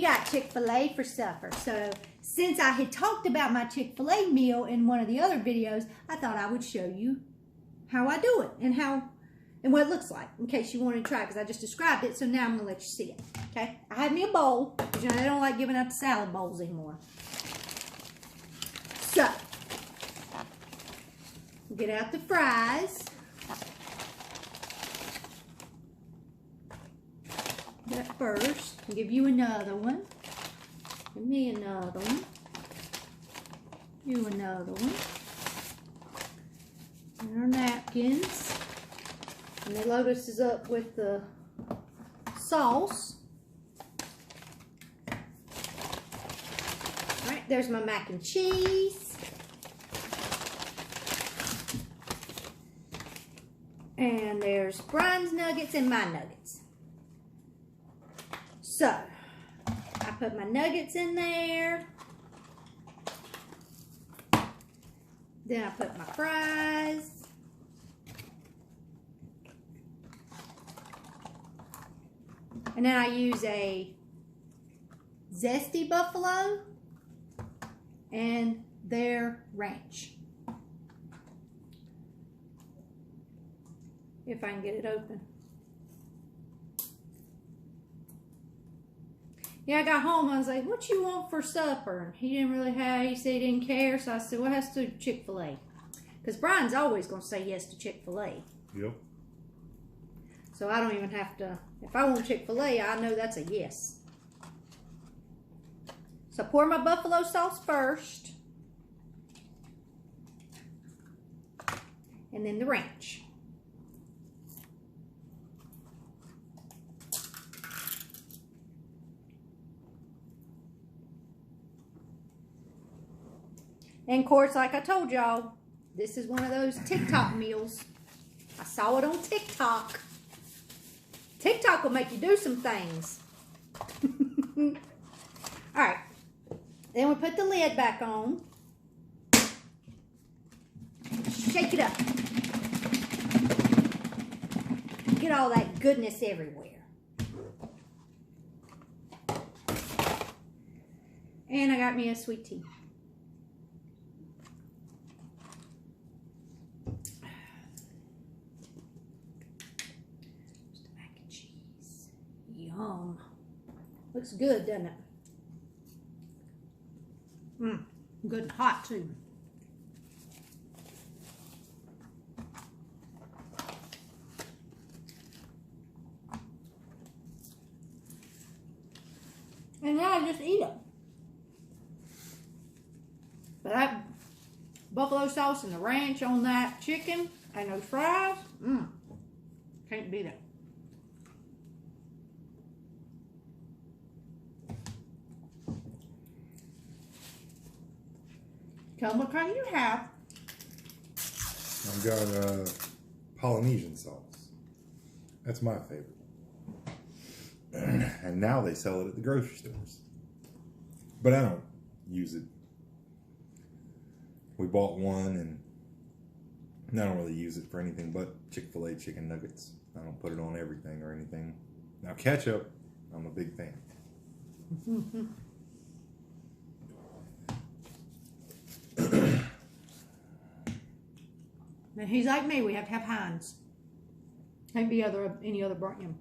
got Chick Fil A for supper. So since I had talked about my Chick Fil A meal in one of the other videos, I thought I would show you how I do it and what it looks like in case you want to try, because I just described it. So now I'm going to let you see it. Okay? I have me a bowl, because you know they don't like giving out the salad bowls anymore. So, get out the fries. That first. I'll give you another one. Give me another one. You another one. And our napkins. And they load us up with the sauce. Alright, there's my mac and cheese. And there's Brian's nuggets and my nuggets. So, I put my nuggets in there. Then I put my fries. And then I use a zesty buffalo and their ranch. If I can get it open. Yeah, I got home, I was like, what you want for supper? He didn't really have, he said he didn't care, so I said, well, let's do Chick Fil A. Because Brian's always going to say yes to Chick Fil A. Yep. So I don't even have to, if I want Chick Fil A, I know that's a yes. So pour my buffalo sauce first. And then the ranch. And of course, like I told y'all, this is one of those TikTok meals. I saw it on TikTok. TikTok will make you do some things. Alright. Then we put the lid back on. Shake it up. Get all that goodness everywhere. And I got me a sweet tea. Yum. Looks good, doesn't it? Good and hot too. And now I just eat them. But that buffalo sauce and the ranch on that chicken and those fries, can't beat it. Tell me what kind you have. I've got Polynesian sauce. That's my favorite. And now they sell it at the grocery stores. But I don't use it. We bought one and I don't really use it for anything but Chick-fil A chicken nuggets. I don't put it on everything or anything. Now ketchup, I'm a big fan. And he's like me, we have to have Heinz. Can't be any other brand.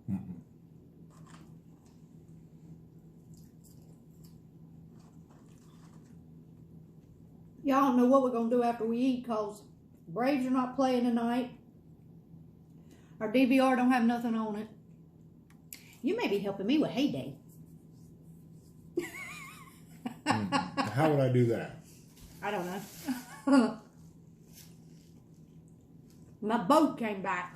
Y'all don't know what we're going to do after we eat, because Braves are not playing tonight. Our DVR don't have nothing on it. You may be helping me with Heyday. How would I do that? I don't know. My boat came back.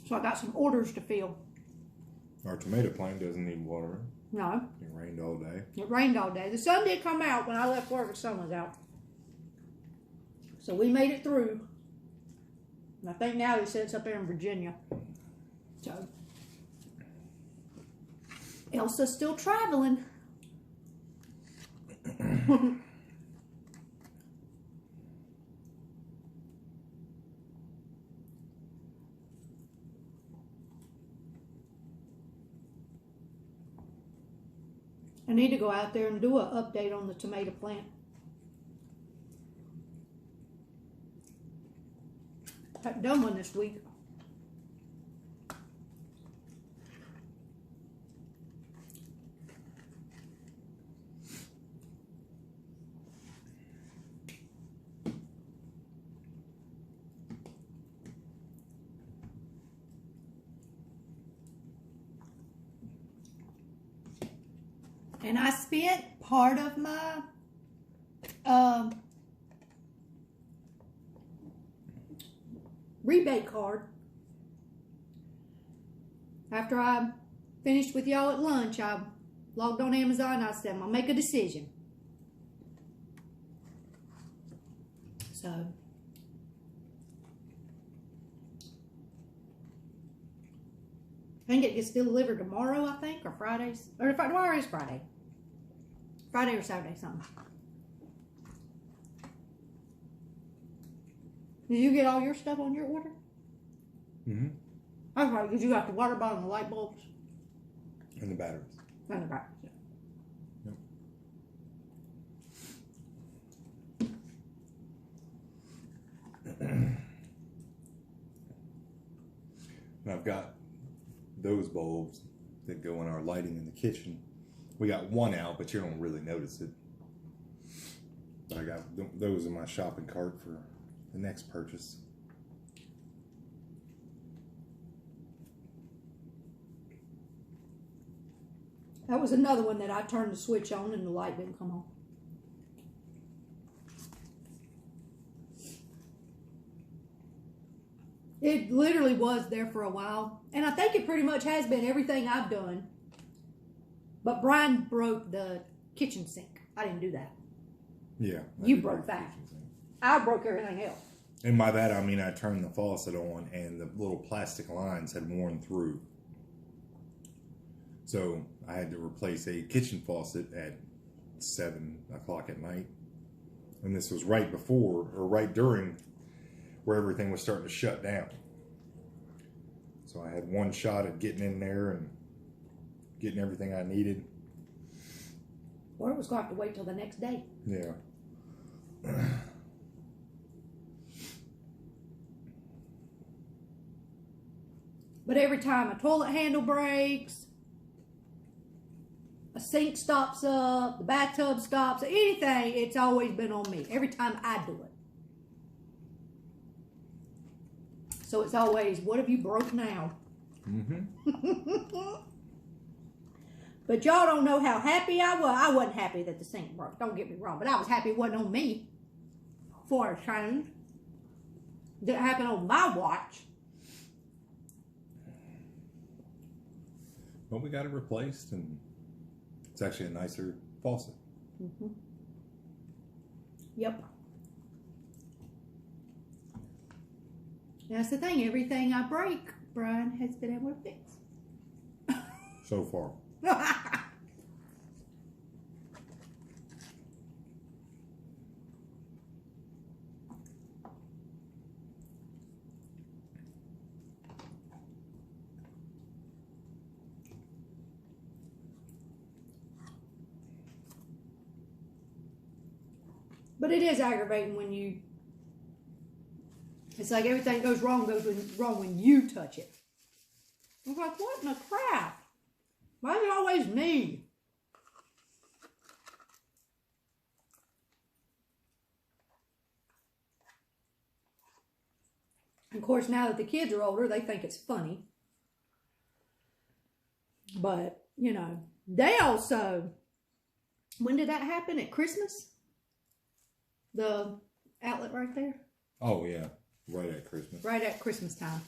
So I got some orders to fill. Our tomato plant doesn't need water. No. It rained all day. It rained all day. The sun did come out when I left work. The sun was out. So we made it through. And I think now they said it's up there in Virginia. So Elsa's still traveling. I need to go out there and do an update on the tomato plant. Haven't done one this week. And I spent part of my rebate card after I finished with y'all at lunch. I logged on Amazon and I said, I'm going to make a decision. So, I think it gets delivered tomorrow, I think, or Fridays. Or tomorrow is Friday. Friday or Saturday, something. Did you get all your stuff on your order? Mm-hmm. That's right, because you got the water bottle and the light bulbs. And the batteries. And the batteries, yeah. Yep. And I've got those bulbs that go in our lighting in the kitchen. We got one out, but you don't really notice it. But I got those in my shopping cart for the next purchase. That was another one that I turned the switch on and the light didn't come on. It literally was there for a while. And I think it pretty much has been everything I've done. But Brian broke the kitchen sink. I didn't do that. Yeah. You broke that. I broke everything else. And by that, I mean I turned the faucet on and the little plastic lines had worn through. So I had to replace a kitchen faucet at 7 o'clock at night. And this was right before, or right during, where everything was starting to shut down. So I had one shot at getting in there and getting everything I needed. Or it was going to have to wait till the next day. Yeah. But every time a toilet handle breaks, a sink stops up, the bathtub stops, anything, it's always been on me. Every time I do it. So it's always, what have you broke now? Mm-hmm. But y'all don't know how happy I was. I wasn't happy that the sink broke. Don't get me wrong. But I was happy it wasn't on me. For a change. Didn't happen on my watch. Well, we got it replaced, and it's actually a nicer faucet. Mm-hmm. Yep. That's the thing. Everything I break, Brian has been able to fix. So far. But it is aggravating when you, it's like everything goes wrong when you touch it. I'm like, what in the crap? Why is it always me? Of course, now that the kids are older, they think it's funny. But, you know, they also, when did that happen? At Christmas? The outlet right there? Oh, yeah. Right at Christmas. Right at Christmas time.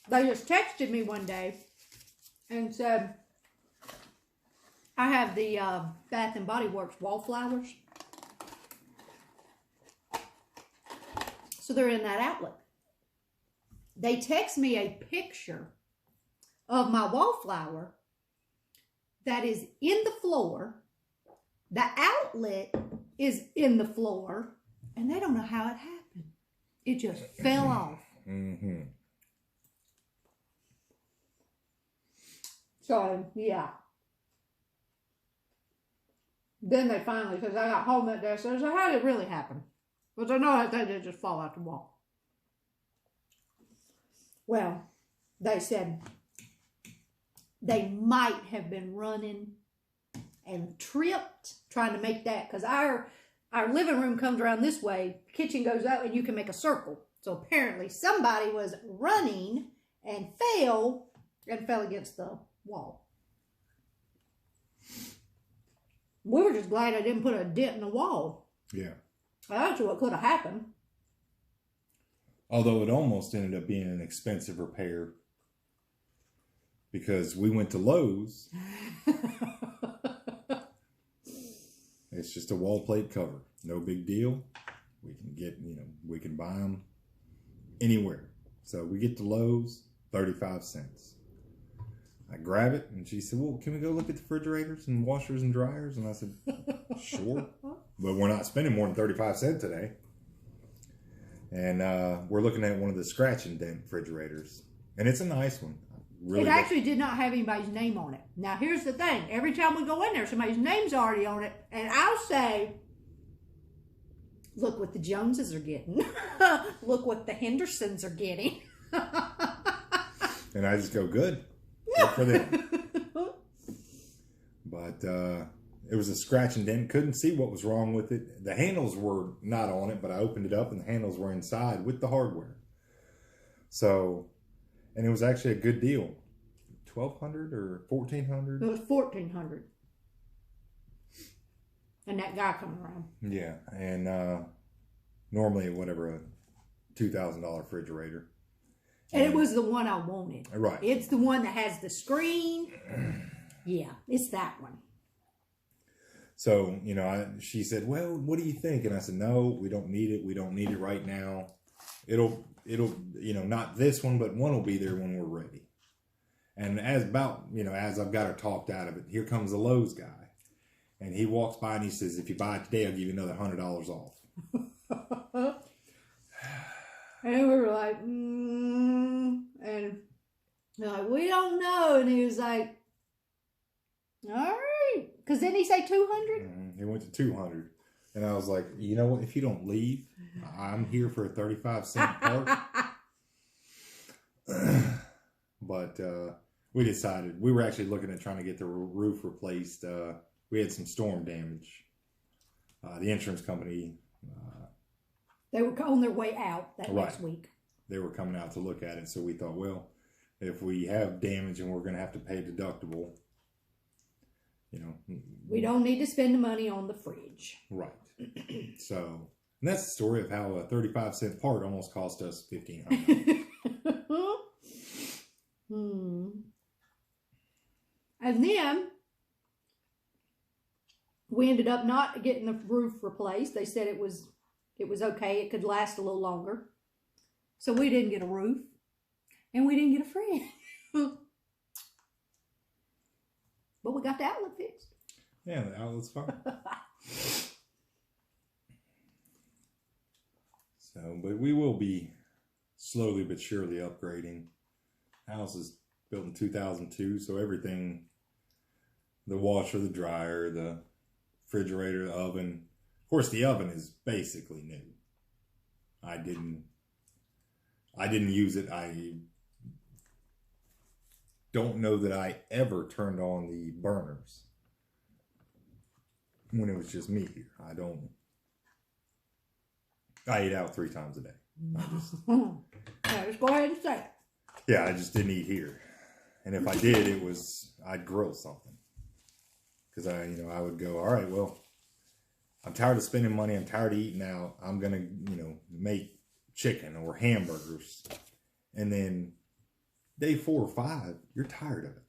They just texted me one day and said, I have the Bath and Body Works wallflowers. So they're in that outlet. They text me a picture of my wallflower that is in the floor. The outlet is in the floor, and they don't know how it happened. It just fell off. Mm-hmm. So, yeah. Then they finally, because I got home that day, so how did it really happen? Because I know that they did just fall out the wall. Well, they said they might have been running and tripped trying to make that, because our living room comes around this way, the kitchen goes out, and you can make a circle. So apparently somebody was running and fell against the wall. We were just glad I didn't put a dent in the wall. Yeah. That's what could have happened. Although it almost ended up being an expensive repair because we went to Lowe's. It's just a wall plate cover. No big deal. We can get, we can buy them anywhere. So we get to Lowe's, 35 cents. I grab it, and she said, well, can we go look at the refrigerators and washers and dryers? And I said, sure. But we're not spending more than 35 cents today. And we're looking at one of the scratch and dent refrigerators. And it's a nice one. Really it actually did not have anybody's name on it. Now, here's the thing. Every time we go in there, somebody's name's already on it. And I'll say, look what the Joneses are getting. Look what the Hendersons are getting. And I just go, good. Good for them. But it was a scratch and dent. Couldn't see what was wrong with it. The handles were not on it, but I opened it up and the handles were inside with the hardware. So, and it was actually a good deal. $1,200 or $1,400? It was $1,400. And that guy coming around. Yeah, and normally whatever, a $2,000 refrigerator. And it was the one I wanted. Right. It's the one that has the screen. Yeah, it's that one. So, she said, well, what do you think? And I said, no, we don't need it. We don't need it right now. It'll, not this one, but one will be there when we're ready. And as I've got her talked out of it, here comes the Lowe's guy. And he walks by and he says, if you buy it today, I'll give you another $100 off. And we were like, and they're like, we don't know. And he was like, all right. Because then he say 200? He went to 200. And I was like, you know what? If you don't leave, I'm here for a 35-cent part. But we decided, we were actually looking at trying to get the roof replaced. We had some storm damage. The insurance company... they were on their way out that right. next week. They were coming out to look at it. So we thought, well, if we have damage and we're going to have to pay deductible, we don't need to spend the money on the fridge. Right. So, and that's the story of how a 35-cent part almost cost us $1,500. And then we ended up not getting the roof replaced. They said it was okay. It could last a little longer. So we didn't get a roof. And we didn't get a fridge. But we got the outlet fixed. Yeah, the outlet's fine. So, but we will be slowly but surely upgrading. House is built in 2002, so everything, the washer, the dryer, the refrigerator, the oven. Of course, the oven is basically new. I didn't use it. I don't know that I ever turned on the burners when it was just me here. I ate out 3 times a day. Just go ahead and say it. Yeah, I just didn't eat here. And if I did, I'd grill something. Because I would go, all right, well, I'm tired of spending money. I'm tired of eating out. I'm going to, make chicken or hamburgers. And then day 4 or 5, you're tired of it.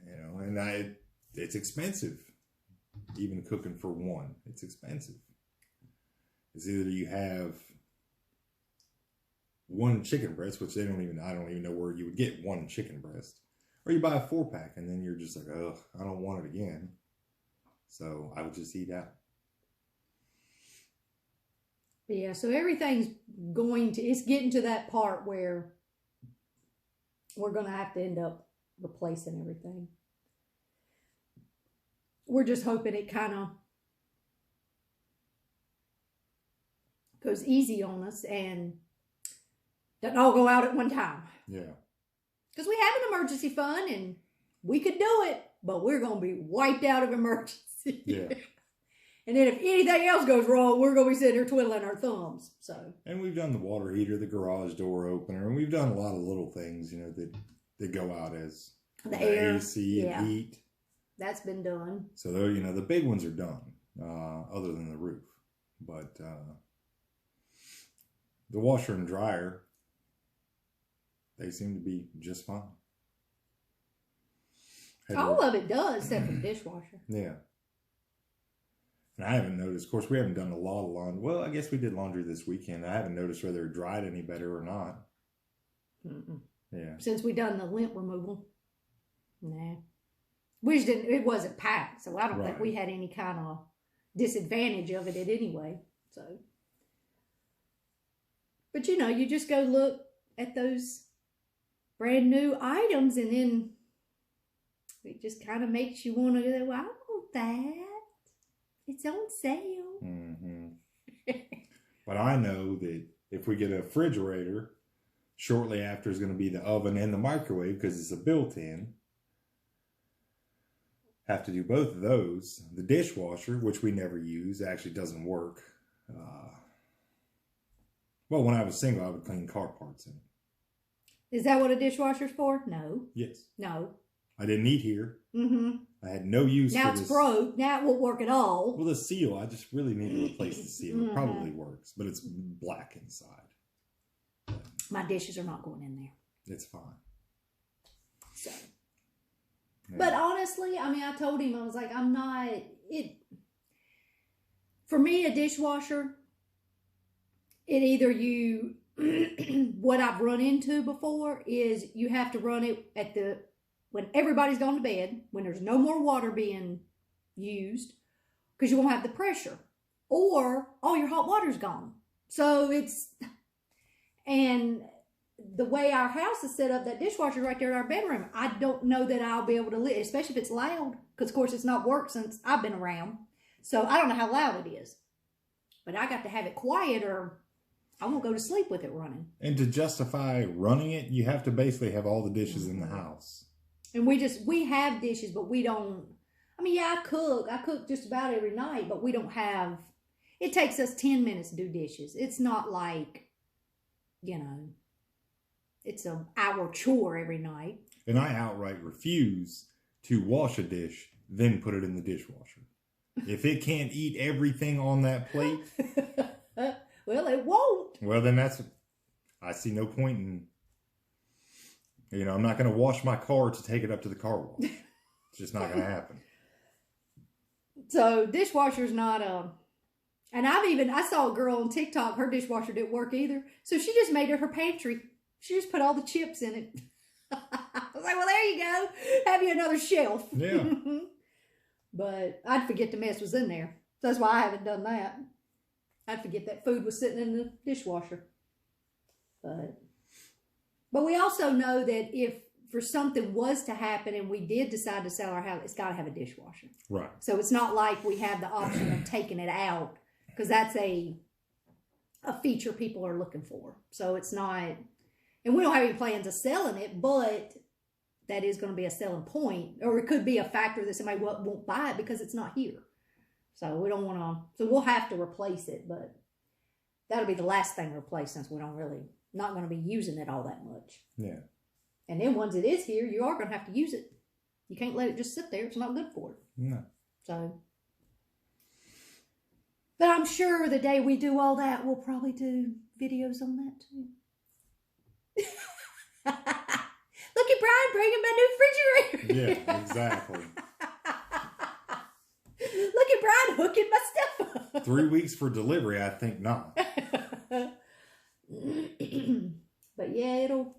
And it's expensive. Even cooking for one, it's expensive. It's either you have one chicken breast, which I don't even know where you would get one chicken breast, or you buy a 4-pack and then you're just like, ugh, I don't want it again. So I would just eat out. Yeah, so everything's it's getting to that part where we're going to have to end up replacing everything. we're just hoping it kind of goes easy on us and doesn't all go out at one time. Yeah. Because we have an emergency fund and we could do it, but we're going to be wiped out of emergency. Yeah. And then if anything else goes wrong, we're going to be sitting there twiddling our thumbs. So. And we've done the water heater, the garage door opener, and we've done a lot of little things, you know, that go out as the air, AC and heat. That's been done. So, you know, the big ones are done, other than the roof. But the washer and dryer, they seem to be just fine. All of it does, except for the dishwasher. Yeah. And I haven't noticed, of course, we haven't done a lot of laundry. Well, I guess we did laundry this weekend. I haven't noticed whether it dried any better or not. Mm-mm. Yeah. Since we done the lint removal. Nah. We just didn't, it wasn't packed, so I don't think we had any kind of disadvantage of it anyway. So. But you know, you just go look at those brand new items and then it just kind of makes you want to go, well, I want that. It's on sale. Mm-hmm. But I know that if we get a refrigerator, shortly after is going to be the oven and the microwave because it's a built-in. Have to do both of those. The dishwasher, which we never use, actually doesn't work. Well, when I was single, I would clean car parts in it. Is that what a dishwasher's for? No. Yes. No. I didn't eat here. Mm-hmm. I had no use now for this. Now it's broke. Now it won't work at all. Well, the seal, I just really need to replace the seal. It probably works, but it's black inside. My dishes are not going in there. It's fine. So. Yeah. But honestly, I mean, I told him, I was like, I'm not, for me, a dishwasher, it either you, what I've run into before is you have to run it when everybody's gone to bed, when there's no more water being used, because you won't have the pressure, or all your hot water's gone. So and the way our house is set up, that dishwasher right there in our bedroom, I don't know that I'll be able to live, especially if it's loud, because of course it's not worked since I've been around. So I don't know how loud it is, but I got to have it quiet or I won't go to sleep with it running. And to justify running it, you have to basically have all the dishes in the house. And we have dishes, but we don't, I mean, yeah, I cook just about every night, but we don't have, it takes us 10 minutes to do dishes. It's not like, you know, it's an hour chore every night. And I outright refuse to wash a dish, then put it in the dishwasher. If it can't eat everything on that plate. Well, it won't. Well, then I see no point in, I'm not going to wash my car to take it up to the car wash. It's just not going to happen. So dishwasher's not and I saw a girl on TikTok, her dishwasher didn't work either. So she just made it her pantry. She just put all the chips in it. I was like, well, there you go. Have you another shelf. Yeah. But I'd forget the mess was in there. So that's why I haven't done that. I'd forget that food was sitting in the dishwasher. But we also know that if for something was to happen and we did decide to sell our house, it's got to have a dishwasher. Right. So it's not like we have the option of taking it out, because that's a feature people are looking for. So it's not, and we don't have any plans of selling it, but that is going to be a selling point, or it could be a factor that somebody won't buy it because it's not here. So we don't want to, so we'll have to replace it, but that'll be the last thing to replace since we don't really, not going to be using it all that much. Yeah. And then once it is here, you are going to have to use it. You can't let it just sit there. It's not good for it. No. So, but I'm sure the day we do all that, we'll probably do videos on that too. Look at Brian bringing my new refrigerator. Yeah, exactly. Look at Brian hooking my stuff up. 3 weeks for delivery, I think not. But yeah, it'll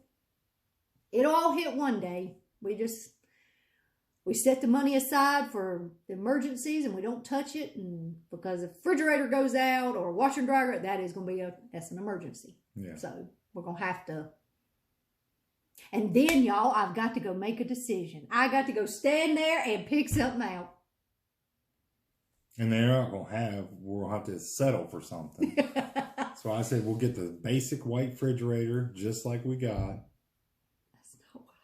all hit one day. We set the money aside for the emergencies and we don't touch it. And because if the refrigerator goes out or washer and dryer, that is going to be that's an emergency. Yeah. So we're going to have to. And then y'all, I've got to go make a decision. I got to go stand there and pick something out. And they're not going to have, we'll have to settle for something. So I said, we'll get the basic white refrigerator, just like we got. That's not what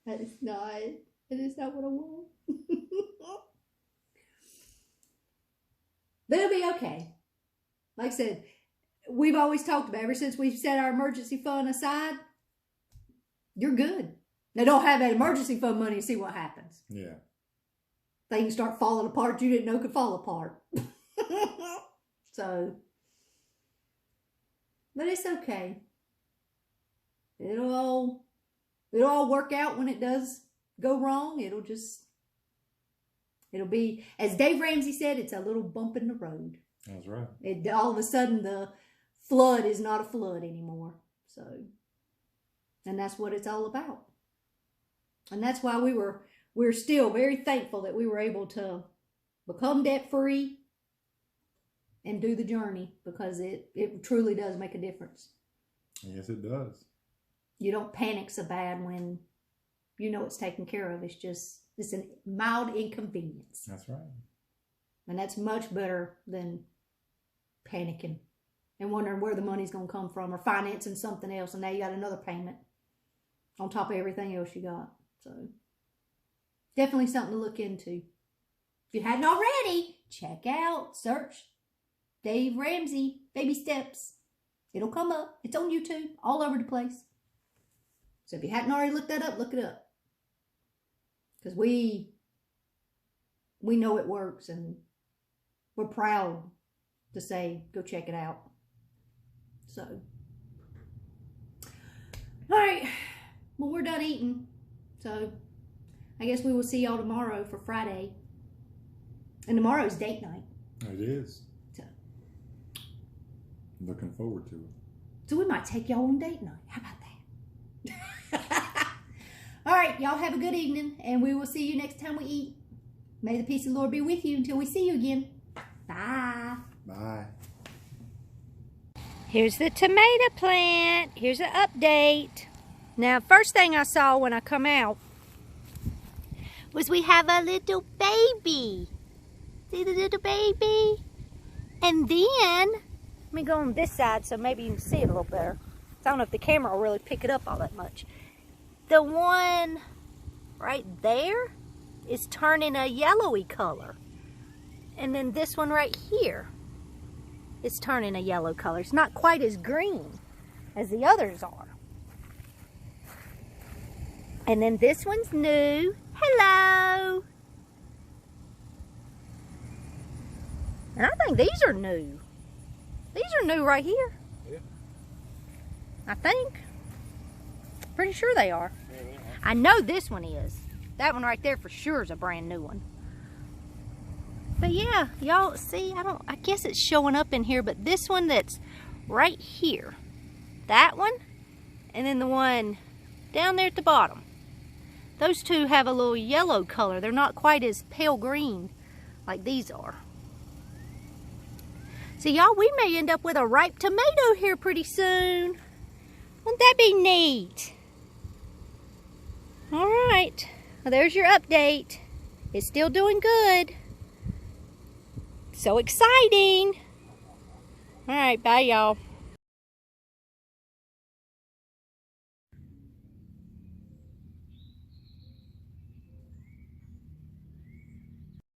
I want. That is not what I want. But it'll be okay. Like I said, we've always talked about, ever since we've set our emergency fund aside, you're good. Now don't have that emergency fund money and see what happens. Yeah. Things start falling apart you didn't know could fall apart. So, but it's okay. It'll all work out when it does go wrong. It'll be, as Dave Ramsey said, it's a little bump in the road. That's right. All of a sudden, the flood is not a flood anymore. So, and that's what it's all about. And that's why we're still very thankful that we were able to become debt-free and do the journey, because it truly does make a difference. Yes, it does. You don't panic so bad when you know it's taken care of. It's a mild inconvenience. That's right. And that's much better than panicking and wondering where the money's going to come from, or financing something else, and now you got another payment on top of everything else you got. So, definitely something to look into. If you hadn't already, check out, search Dave Ramsey Baby Steps. It'll come up. It's on YouTube, all over the place. So if you hadn't already looked that up, look it up. Because we know it works, and we're proud to say, go check it out. So, all right. Well, we're done eating. So, I guess we will see y'all tomorrow for Friday. And tomorrow's date night. It is. So, looking forward to it. So we might take y'all on date night. How about that? All right, y'all have a good evening, and we will see you next time we eat. May the peace of the Lord be with you until we see you again. Bye. Bye. Here's the tomato plant. Here's an update. Now, first thing I saw when I come out was we have a little baby. See the little baby? And then, let me go on this side so maybe you can see it a little better. I don't know if the camera will really pick it up all that much. The one right there is turning a yellowy color. And then this one right here is turning a yellow color. It's not quite as green as the others are. And then this one's new. Hello! And I think these are new. These are new right here. Yeah. I think. Pretty sure they are. Yeah, they are. I know this one is. That one right there for sure is a brand new one. But yeah, y'all see, I guess it's showing up in here, but this one that's right here, that one, and then the one down there at the bottom, those two have a little yellow color. They're not quite as pale green like these are. So y'all, we may end up with a ripe tomato here pretty soon. Wouldn't that be neat? All right, well, there's your update. It's still doing good. So exciting. All right, bye y'all.